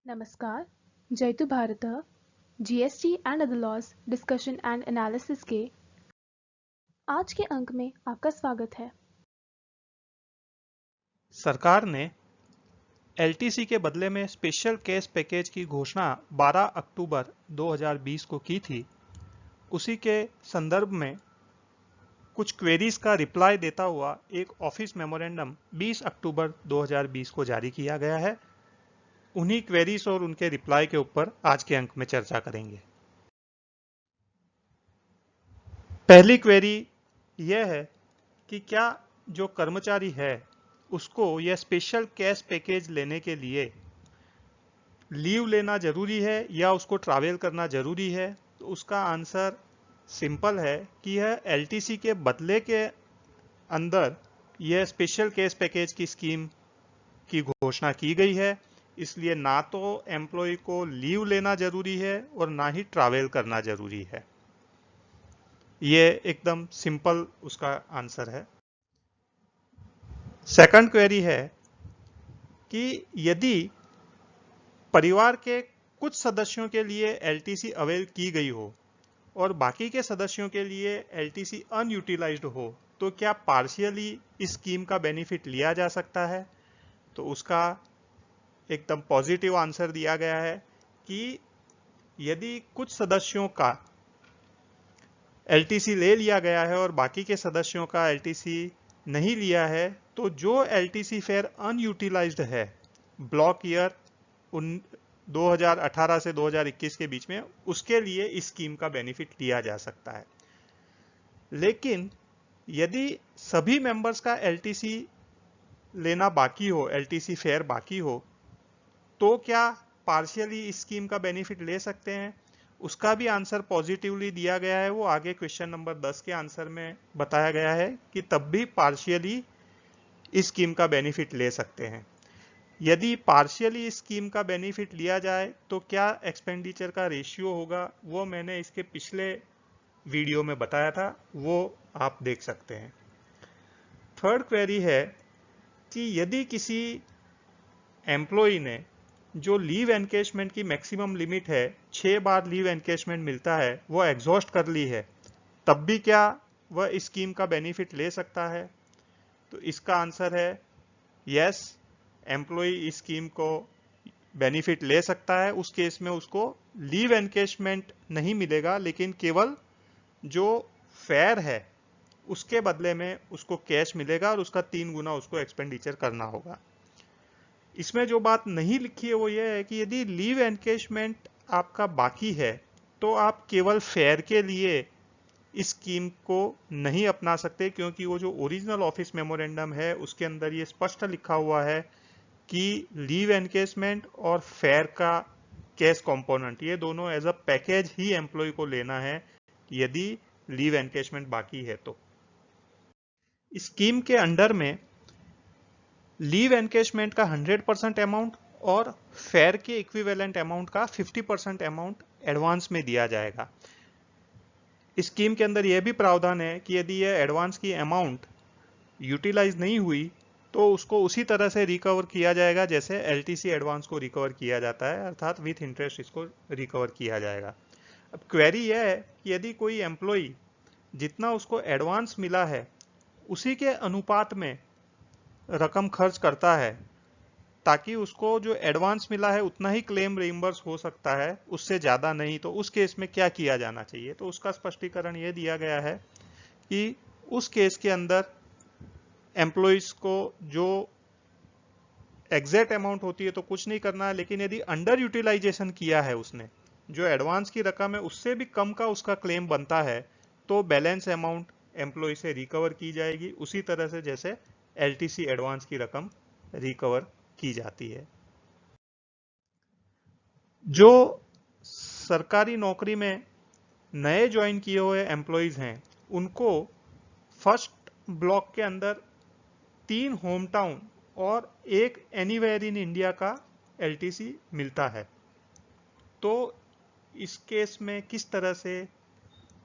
नमस्कार, जयतु भारतः GST and other laws discussion and analysis के आज के अंक में आपका स्वागत है। सरकार ने एलटीसी के बदले में स्पेशल केस पैकेज की घोषणा 12 अक्टूबर 2020 को की थी। उसी के संदर्भ में कुछ क्वेरीज का रिप्लाई देता हुआ एक ऑफिस मेमोरेंडम 20 अक्टूबर 2020 को जारी किया गया है। उन्हीं क्वेरीज और उनके रिप्लाई के ऊपर आज के अंक में चर्चा करेंगे। पहली क्वेरी यह है कि क्या जो कर्मचारी है उसको यह स्पेशल कैश पैकेज लेने के लिए लीव लेना जरूरी है या उसको ट्रैवल करना जरूरी है। तो उसका आंसर सिंपल है कि यह एलटीसी के बदले के अंदर यह स्पेशल केस पैकेज की स्कीम की घोषणा की गई है। इसलिए ना तो एम्प्लॉय को लीव लेना जरूरी है और ना ही ट्रैवल करना जरूरी है। यह एकदम सिंपल उसका आंसर है। सेकंड क्वेरी है कि यदि परिवार के कुछ सदस्यों के लिए एलटीसी अवेल की गई हो और बाकी के सदस्यों के लिए एलटीसी अनयूटिलाइज्ड हो तो क्या पार्शियली इस स्कीम का बेनिफिट लिया जा सकता है। तो उसका एकदम पॉजिटिव आंसर दिया गया है कि यदि कुछ सदस्यों का एलटीसी ले लिया गया है और बाकी के सदस्यों का एलटीसी नहीं लिया है तो जो एलटीसी फेयर अनयूटिलाइज्ड है ब्लॉक ईयर 2018 से 2021 के बीच में, उसके लिए इस स्कीम का बेनिफिट लिया जा सकता है। लेकिन यदि सभी मेंबर्स का एलटीसी लेना बाकी हो, एलटीसी फेयर बाकी हो, तो क्या पार्शियली इस स्कीम का बेनिफिट ले सकते हैं। उसका भी आंसर पॉजिटिवली दिया गया है। वो आगे क्वेश्चन नंबर 10 के आंसर में बताया गया है कि तब भी पार्शियली इस स्कीम का बेनिफिट ले सकते हैं। यदि पार्शियली इस स्कीम का बेनिफिट लिया जाए तो क्या एक्सपेंडिचर का रेशियो होगा, वो मैंने इसके पिछले वीडियो में बताया था, वो आप देख सकते हैं। थर्ड क्वेरी है कि यदि किसी एम्प्लॉय ने जो लीव एनकेशमेंट की मैक्सिमम लिमिट है, 6 बार लीव एनकेशमेंट मिलता है, वो एग्जॉस्ट कर ली है, तब भी क्या वह इस स्कीम का बेनिफिट ले सकता है। तो इसका आंसर है यस, एम्प्लॉय इस स्कीम को बेनिफिट ले सकता है। उस केस में उसको लीव एनकेशमेंट नहीं मिलेगा, लेकिन केवल जो फेयर है उसके बदले में उसको कैश मिलेगा और उसका 3 गुना उसको एक्सपेंडिचर करना होगा। इसमें जो बात नहीं लिखी है वो ये है कि यदि लीव एनकेशमेंट आपका बाकी है तो आप केवल फेयर के लिए इस स्कीम को नहीं अपना सकते, क्योंकि वो जो ओरिजिनल ऑफिस मेमोरेंडम है उसके अंदर ये स्पष्ट लिखा हुआ है कि लीव एनकेशमेंट और फेयर का कैश कंपोनेंट, ये दोनों एज अ पैकेज ही एम्प्लॉय को लेना है यदि लीव एनकेशमेंट बाकी है। तो स्कीम के अंडर में लीव एनकेशमेंट का 100% अमाउंट और फेयर के इक्विवेलेंट अमाउंट का 50% अमाउंट एडवांस में दिया जाएगा। स्कीम के अंदर यह भी प्रावधान है कि यदि यह एडवांस की अमाउंट यूटिलाइज नहीं हुई तो उसको उसी तरह से रिकवर किया जाएगा जैसे एलटीसी एडवांस को रिकवर किया जाता है, अर्थात विथ इंटरेस्ट इसको रिकवर किया जाएगा। अब क्वेरी यह है कि यदि कोई एम्प्लॉय जितना उसको एडवांस मिला है उसी के अनुपात में रकम खर्च करता है ताकि उसको जो एडवांस मिला है उतना ही क्लेम रिइंबर्स हो सकता है, उससे ज्यादा नहीं, तो उस केस में क्या किया जाना चाहिए। तो उसका स्पष्टीकरण यह दिया गया है कि उस केस के अंदर एम्प्लॉइज को जो एग्जैक्ट अमाउंट होती है तो कुछ नहीं करना है, लेकिन यदि अंडर यूटिलाइजेशन किया है उसने, जो एडवांस की रकम है उससे भी कम का उसका क्लेम बनता है, तो बैलेंस अमाउंट एम्प्लॉय से रिकवर की जाएगी उसी तरह से जैसे एलटीसी एडवांस की रकम रिकवर की जाती है। जो सरकारी नौकरी में नए ज्वाइन किए हुए एम्प्लॉयज हैं उनको फर्स्ट ब्लॉक के अंदर 3 होम टाउन और 1 एनीवेयर इन इंडिया का एलटीसी मिलता है। तो इस केस में किस तरह से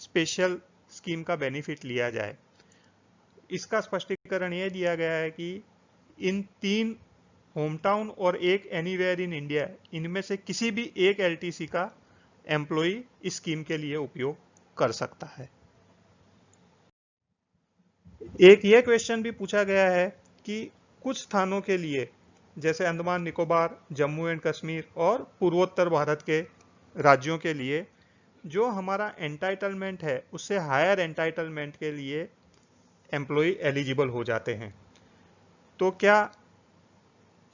स्पेशल स्कीम का बेनिफिट लिया जाए, इसका स्पष्टीकरण यह दिया गया है कि इन 3 होम टाउन और एक एनीवेयर इन इंडिया, इनमें से किसी भी एक एलटीसी का एम्प्लॉय इस स्कीम के लिए उपयोग कर सकता है। एक ये क्वेश्चन भी पूछा गया है कि कुछ स्थानों के लिए, जैसे अंडमान निकोबार, जम्मू एंड कश्मीर और पूर्वोत्तर भारत के राज्यों के लिए, जो हमारा एंटाइटलमेंट है उससे हायर एंटाइटलमेंट के लिए एम्प्लॉय एलिजिबल हो जाते हैं। तो क्या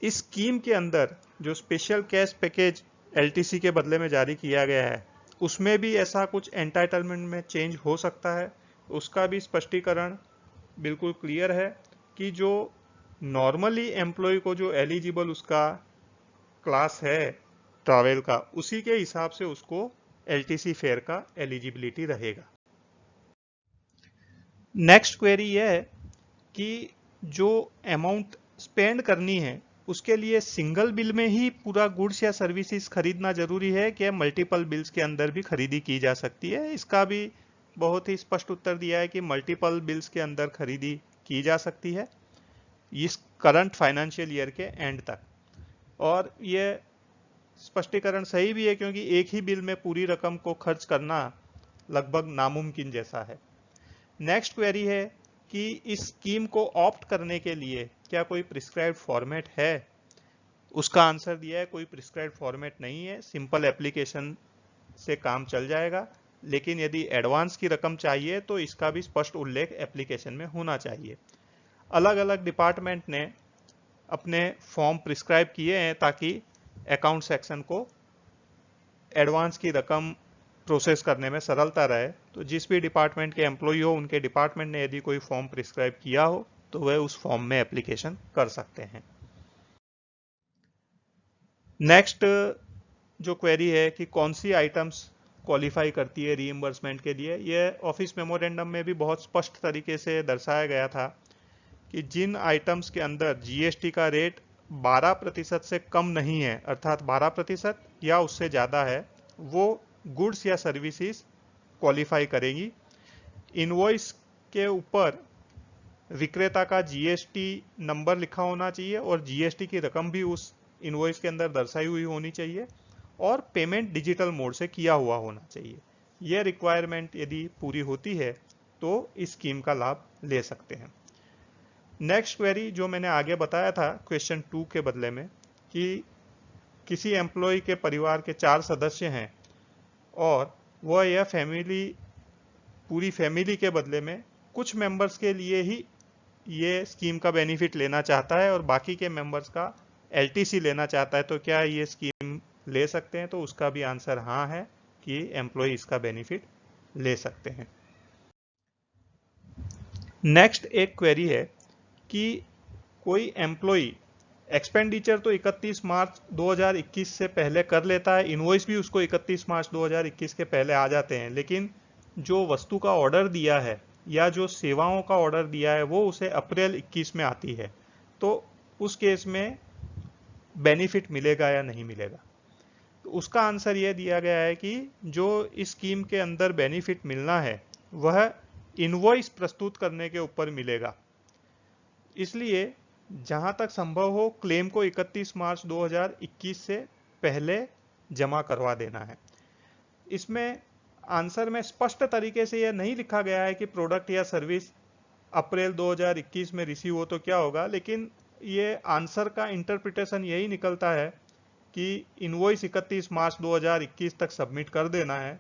इस स्कीम के अंदर जो स्पेशल कैश पैकेज एलटीसी के बदले में जारी किया गया है, उसमें भी ऐसा कुछ एंटाइटलमेंट में चेंज हो सकता है? उसका भी स्पष्टीकरण बिल्कुल क्लियर है कि जो नॉर्मली एम्प्लॉय को जो एलिजिबल उसका क्लास है ट्रैवल का, उसी के हिसाब से उसको एलटीसी फेयर का एलिजिबिलिटी रहेगा। नेक्स्ट क्वेरी यह है कि जो अमाउंट स्पेंड करनी है उसके लिए सिंगल बिल में ही पूरा गुड्स या सर्विसेज खरीदना जरूरी है कि मल्टीपल बिल्स के अंदर भी खरीदी की जा सकती है? इसका भी बहुत ही स्पष्ट उत्तर दिया है कि मल्टीपल बिल्स के अंदर खरीदी की जा सकती है इस करंट फाइनेंशियल ईयर के एंड तक। और ये स्पष्टीकरण सही भी है क्योंकि एक ही बिल में पूरी रकम को खर्च करना लगभग नामुमकिन जैसा है। नेक्स्ट क्वेरी है कि इस स्कीम को ऑप्ट करने के लिए क्या कोई प्रिस्क्राइब्ड फॉर्मेट है? उसका आंसर दिया है कोई प्रिस्क्राइब्ड फॉर्मेट नहीं है, सिंपल एप्लीकेशन से काम चल जाएगा। लेकिन यदि एडवांस की रकम चाहिए तो इसका भी स्पष्ट उल्लेख एप्लीकेशन में होना चाहिए। अलग अलग डिपार्टमेंट ने अपने फॉर्म प्रिस्क्राइब किए हैं ताकि अकाउंट सेक्शन को एडवांस की रकम प्रोसेस करने में सरलता रहे। तो जिस भी डिपार्टमेंट के एम्प्लॉय हो, उनके डिपार्टमेंट ने यदि कोई फॉर्म प्रिस्क्राइब किया हो तो वह उस फॉर्म में एप्लीकेशन कर सकते हैं। नेक्स्ट जो क्वेरी है कि कौन सी आइटम्स क्वालिफाई करती है रीइंबर्समेंट के लिए, यह ऑफिस मेमोरेंडम में भी बहुत स्पष्ट तरीके से दर्शाया गया था कि जिन आइटम्स के अंदर जीएसटी का रेट 12% से कम नहीं है, अर्थात 12% या उससे ज़्यादा है, वो गुड्स या सर्विसेज क्वालिफाई करेगी। इनवॉइस के ऊपर विक्रेता का जीएसटी नंबर लिखा होना चाहिए और जीएसटी की रकम भी उस इनवॉइस के अंदर दर्शाई हुई होनी चाहिए और पेमेंट डिजिटल मोड से किया हुआ होना चाहिए। यह रिक्वायरमेंट यदि पूरी होती है तो इस स्कीम का लाभ ले सकते हैं। नेक्स्ट क्वेरी जो मैंने आगे बताया था क्वेश्चन 2 के बदले में, कि किसी एम्प्लॉय के परिवार के 4 सदस्य हैं और वह यह पूरी फैमिली के बदले में कुछ मेंबर्स के लिए ही ये स्कीम का बेनिफिट लेना चाहता है और बाकी के मेंबर्स का एलटीसी लेना चाहता है, तो क्या ये स्कीम ले सकते हैं? तो उसका भी आंसर हाँ है कि एम्प्लॉय इसका बेनिफिट ले सकते हैं। नेक्स्ट एक क्वेरी है कि कोई एम्प्लॉय एक्सपेंडिचर तो 31 मार्च 2021 से पहले कर लेता है, इनवॉइस भी उसको 31 मार्च 2021 के पहले आ जाते हैं, लेकिन जो वस्तु का ऑर्डर दिया है या जो सेवाओं का ऑर्डर दिया है वो उसे अप्रैल 21 में आती है, तो उस केस में बेनिफिट मिलेगा या नहीं मिलेगा? तो उसका आंसर यह दिया गया है कि जो इस स्कीम के अंदर बेनिफिट मिलना है वह इनवॉइस प्रस्तुत करने के ऊपर मिलेगा। इसलिए जहां तक संभव हो क्लेम को 31 मार्च 2021 से पहले जमा करवा देना है। इसमें आंसर में स्पष्ट तरीके से यह नहीं लिखा गया है कि प्रोडक्ट या सर्विस अप्रैल 2021 में रिसीव हो तो क्या होगा, लेकिन ये आंसर का इंटरप्रिटेशन यही निकलता है कि इनवॉइस 31 मार्च 2021 तक सबमिट कर देना है,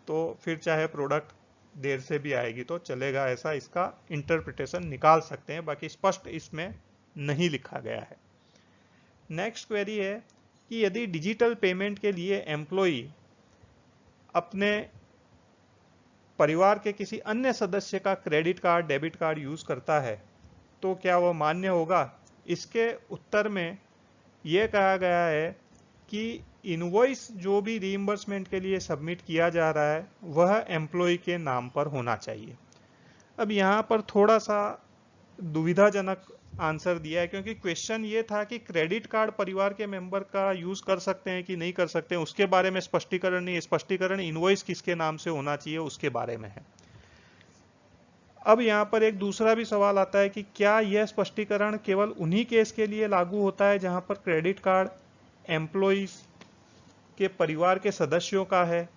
तो फिर चाहे प्रोडक्ट देर से भी आएगी तो चलेगा, ऐसा इसका इंटरप्रिटेशन निकाल सकते हैं। बाकी स्पष्ट इसमें नहीं लिखा गया है। नेक्स्ट क्वेरी है कि यदि डिजिटल पेमेंट के लिए एम्प्लॉय अपने परिवार के किसी अन्य सदस्य का credit card, debit card use करता है तो क्या वह मान्य होगा? इसके उत्तर में यह कहा गया है कि इनवॉइस जो भी रीइंबर्समेंट के लिए सबमिट किया जा रहा है वह एम्प्लॉय के नाम पर होना चाहिए। अब यहाँ पर थोड़ा सा दुविधाजनक आंसर दिया है क्योंकि क्वेश्चन ये था कि क्रेडिट कार्ड परिवार के मेंबर का यूज कर सकते हैं कि नहीं कर सकते हैं, उसके बारे में स्पष्टीकरण नहीं है। स्पष्टीकरण इनवॉइस किसके नाम से होना चाहिए उसके बारे में है। अब यहाँ पर एक दूसरा भी सवाल आता है कि क्या यह स्पष्टीकरण केवल उन्हीं केस के लिए लागू होता है जहां पर क्रेडिट कार्ड एम्प्लॉइज के परिवार के सदस्यों का है।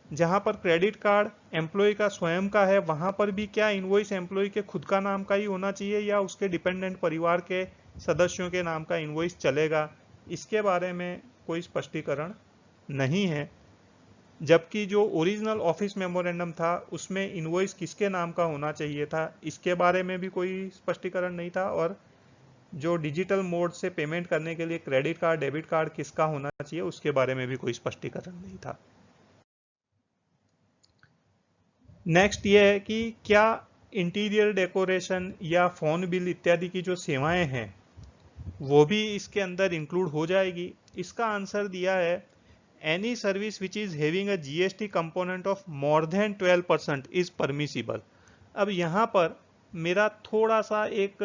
जहां पर क्रेडिट कार्ड एम्प्लॉय का स्वयं का है वहां पर भी क्या इनवॉइस एम्प्लॉय के खुद का नाम का ही होना चाहिए या उसके डिपेंडेंट परिवार के सदस्यों के नाम का इनवॉइस चलेगा, इसके बारे में कोई स्पष्टीकरण नहीं है। जबकि जो ओरिजिनल ऑफिस मेमोरेंडम था उसमें इनवॉइस किसके नाम का होना चाहिए था इसके बारे में भी कोई स्पष्टीकरण नहीं था, और जो डिजिटल मोड से पेमेंट करने के लिए क्रेडिट कार्ड डेबिट कार्ड किसका होना चाहिए उसके बारे में भी कोई स्पष्टीकरण नहीं था। नेक्स्ट ये है कि क्या इंटीरियर डेकोरेशन या फोन बिल इत्यादि की जो सेवाएं हैं वो भी इसके अंदर इंक्लूड हो जाएगी। इसका आंसर दिया है any service which is having a GST component of more than 12% is permissible. अब यहाँ पर मेरा थोड़ा सा एक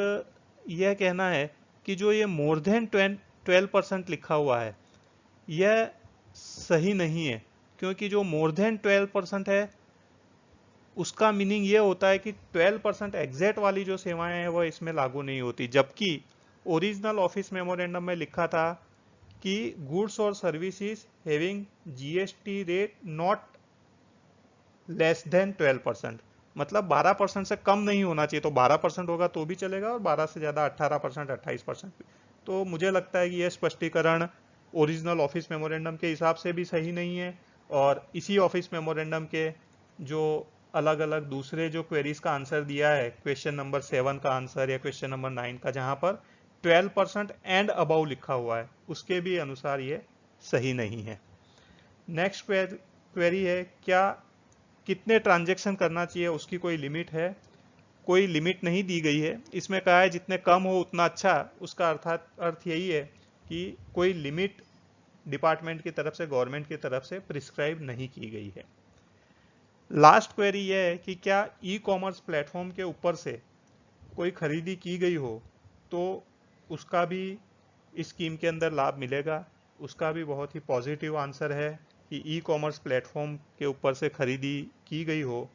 यह कहना है कि जो ये मोर देन 12% लिखा हुआ है यह सही नहीं है, क्योंकि जो मोर देन 12% है उसका मीनिंग ये होता है कि 12% एग्जैक्ट वाली जो सेवाएं हैं वो इसमें लागू नहीं होती, जबकि ओरिजिनल ऑफिस मेमोरेंडम में लिखा था कि गुड्स और services having GST rate not less than 12%, मतलब 12% से कम नहीं होना चाहिए। तो 12% होगा तो भी चलेगा और 12 से ज्यादा 18%, 28% भी। तो मुझे लगता है कि यह स्पष्टीकरण ओरिजिनल ऑफिस मेमोरेंडम के हिसाब से भी सही नहीं है, और इसी ऑफिस मेमोरेंडम के जो अलग अलग दूसरे जो क्वेरीज का आंसर दिया है, क्वेश्चन नंबर 7 का आंसर या क्वेश्चन नंबर 9 का, जहां पर 12% एंड अबाउ लिखा हुआ है, उसके भी अनुसार ये सही नहीं है। नेक्स्ट क्वेरी है क्या कितने ट्रांजैक्शन करना चाहिए उसकी कोई लिमिट है? कोई लिमिट नहीं दी गई है। इसमें कहा है जितने कम हो उतना अच्छा। उसका अर्थ यही है कि कोई लिमिट डिपार्टमेंट की तरफ से, गवर्नमेंट की तरफ से प्रिस्क्राइब नहीं की गई है। लास्ट क्वेरी यह है कि क्या ई कॉमर्स प्लेटफॉर्म के ऊपर से कोई खरीदी की गई हो तो उसका भी इस स्कीम के अंदर लाभ मिलेगा? उसका भी बहुत ही पॉजिटिव आंसर है कि ई कॉमर्स प्लेटफॉर्म के ऊपर से खरीदी की गई हो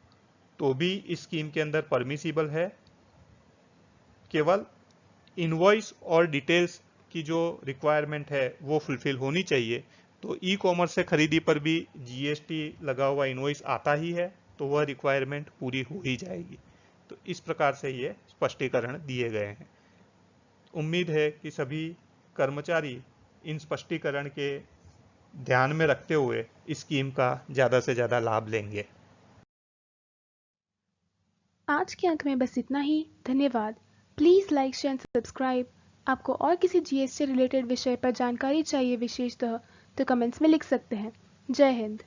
तो भी इस स्कीम के अंदर परमिसिबल है। केवल इनवॉइस और डिटेल्स की जो रिक्वायरमेंट है वो फुलफिल होनी चाहिए। तो ई कॉमर्स से खरीदी पर भी जीएसटी लगा हुआ इनवॉइस आता ही है, तो वह रिक्वायरमेंट पूरी हो ही जाएगी। तो इस प्रकार से ये स्पष्टीकरण दिए गए हैं। उम्मीद है कि सभी कर्मचारी इन स्पष्टीकरण के ध्यान में रखते हुए इस स्कीम का ज्यादा से ज्यादा लाभ लेंगे। आज के अंक में बस इतना ही। धन्यवाद। Please like, share, subscribe. आपको और किसी जीएसटी रिलेटेड विषय पर जानकारी चाहिए विशेषतः तो कमेंट्स में लिख सकते हैं। जय हिंद।